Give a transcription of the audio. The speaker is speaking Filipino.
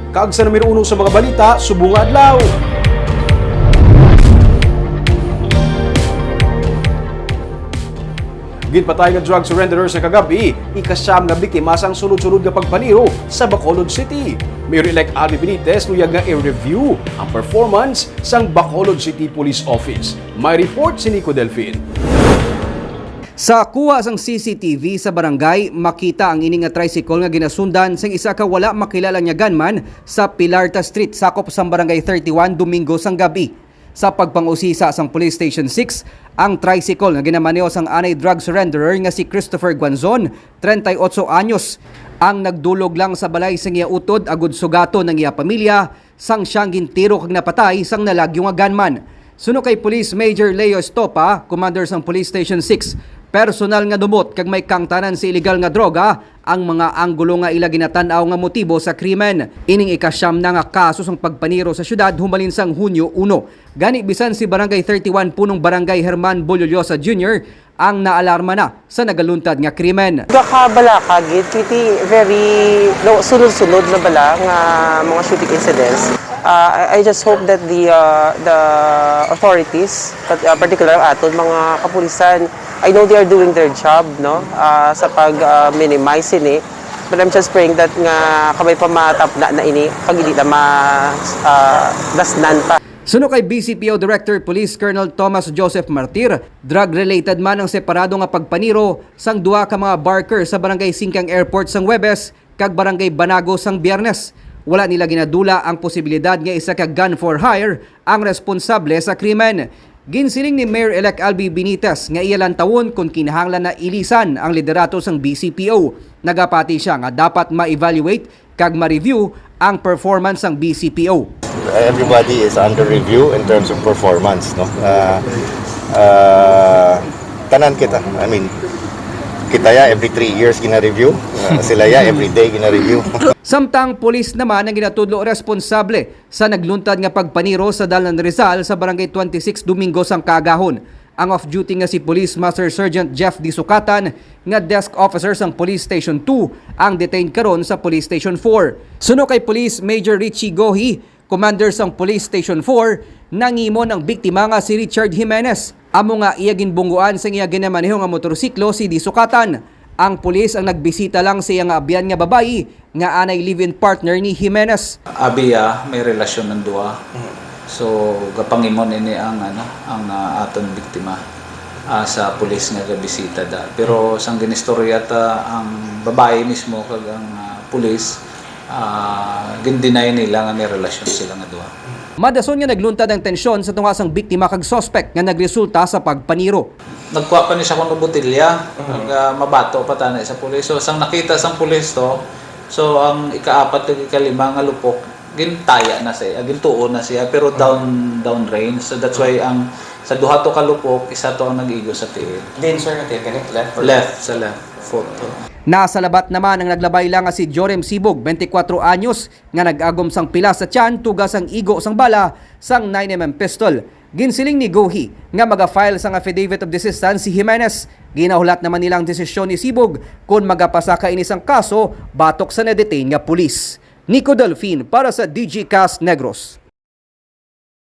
Kaag sa numero 1 sa mga balita, subong adlaw. Ginpatay nga drug surrenderer sa kagabi, ikasyam nga biktima sang sunod-sunod nga pagpaniro sa Bacolod City. Mayor-elect Albi Benitez luyag nga i-review ang performance sang Bacolod City Police Office. May report si Nico Delfin. Sa kuha sang CCTV sa barangay, makita ang ini nga tricycle nga ginasundan sang isa ka wala makilala nga gunman sa Pilarta Street, sakop sang barangay 31 Domingo sang gabi. Sa pagpangusisa sang Police Station 6, ang tricycle nga ginamaneho sang anay drug surrenderer nga si Christopher Guanzon, 38 anyos, ang nagdulog lang sa balay sang iya utod agud sugato ng iya pamilya sang siyang gintiro kag napatay sang nalagyo nga gunman. Suno kay Police Major Leo Estopa, commander sang Police Station 6, personal nga dumot kag may kangtanan sa illegal nga droga ang mga anggulo nga ila ginatan-aw nga motibo sa krimen. Ining ikasyam na nga kaso sang pagpaniro sa syudad humalin sang Hunyo 1. Gani bisan si Barangay 31 punong Barangay Herman Bololyosa Jr. ang naalarma na sa nagaluntad nga krimen. Gakabalaka gid kiti very sunod-sunod na bala nga mga shooting incidents. I just hope that the authorities, particular aton mga kapulisan, I know they are doing their job, no, sa pag-minimize ini. But I'm just praying that nga kamay pa matap na ini pag hindi na dasnan pa. Suno kay BCPO Director Police Colonel Thomas Joseph Martir, drug-related man ang separado nga pagpaniro sang duha ka mga barker sa Barangay Singkang Airport sang Huwebes kag Barangay Banago sang Biyernes. Wala nila ginadula ang posibilidad nga isa ka gun for hire ang responsable sa krimen. Ginsiling ni Mayor-elect Albi Benitez nga iyalan tawon kung kinahanglan na ilisan ang liderato sang BCPO. Nagapati siya nga dapat ma-evaluate kag ma-review ang performance ng BCPO. Everybody is under review in terms of performance, no. Tanan kita. I mean, kita ya every 3 years gina-review. Sila ya every day gina-review. Samtang pulis naman ang ginatudlo responsable sa nagluntad nga pagpaniro sa Dalan Rizal sa Barangay 26 Domingo sang Kaagahon. Ang off-duty nga si Police Master Sergeant Jeff Disukatan nga desk officer sang Police Station 2 ang detained karon sa Police Station 4. Suno kay Police Major Richie Gohi, commander sang Police Station 4, nangimo ng biktima nga si Richard Jimenez. Amo nga iya ginbungguan sa iya ginamaneho nga motorsiklo si Disukatan. Ang pulis ang nagbisita lang sa iya nga abyan nga babayi nga anay live-in partner ni Jimenez. Abiya may relasyon ng duwa. So gapangimon ini ang aton biktima sa pulis nga gabisita da. Pero sang ginistorya ta ang babae mismo kag ang pulis gindinay nila nga may relasyon sila nga duwa. Madason nga nagluntad ang tensyon sa tungasang biktima kag suspect nga nagresulta sa pagpaniro. Nagkuha pa ni siya kung botilya, mabato pa tanay sa pulis. So sang nakita sang pulis to, so ang ika-4 ug ika-5 nga lupok gintaya na siya, gintuon na siya pero down range. So that's why ang sa duha to ka lupok, isa to ang nag-igo sa tiil. Din sir, left or Left sa left photo. Nasa labat naman ang naglabay lang nga si Jorem Sibog, 24 anyos, nga nag-agom sang pila sa tiyan tugas ang igo sang bala sang 9mm pistol. Ginsiling ni Gohi nga maga-file sang affidavit of desistance si Jimenez. Ginahulat naman nilang desisyon ni Sibog kung magapasa ka inisang kaso batok sa na-detain nga pulis. Nico Delfin para sa DG Cast Negros.